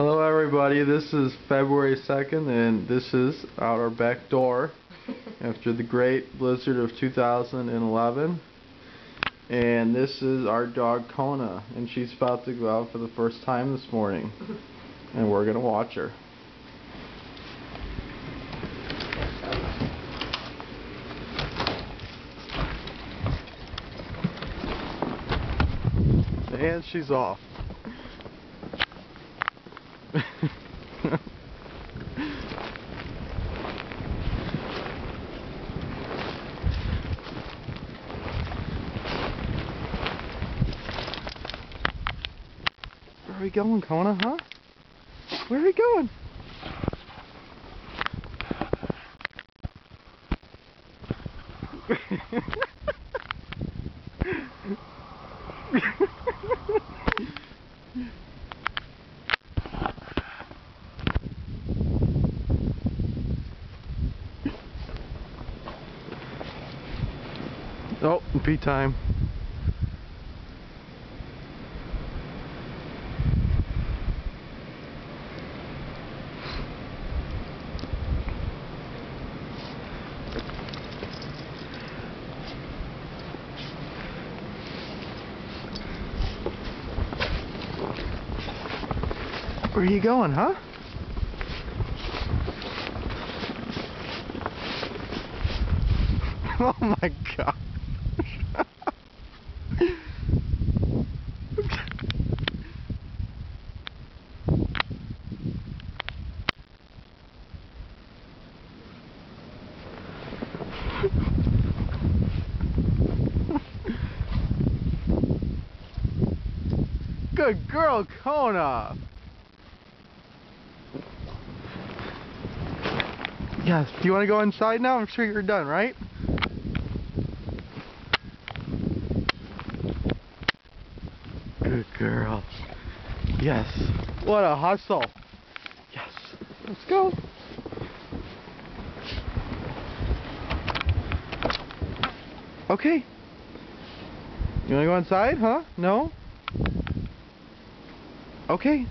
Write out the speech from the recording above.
Hello everybody, this is February 2nd and this is out our back door after the great blizzard of 2011. And this is our dog Kona, and she's about to go out for the first time this morning and we're going to watch her. And she's off. Where are we going, Kona, huh? Where are we going? Oh, pee time. Where are you going, huh? Oh my god. Good girl, Kona. Yes, do you want to go inside now? I'm sure you're done, right? Good girl. Yes. What a hustle. Yes. Let's go. Okay. You want to go inside, huh? No? Okay.